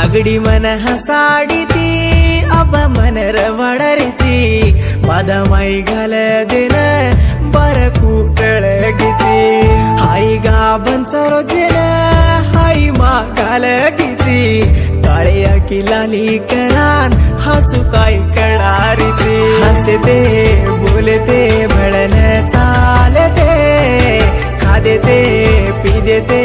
आगडी मन हसाडी ती अब मन रवडरीची पदमाई घाल दिन बर कुटळगीची हाई गाबन सरोजेन हाई मा घालगीची काळ्या किलाली करान हसू काय कडारीची हसते बोलते भळन चालते खादेते पिदेते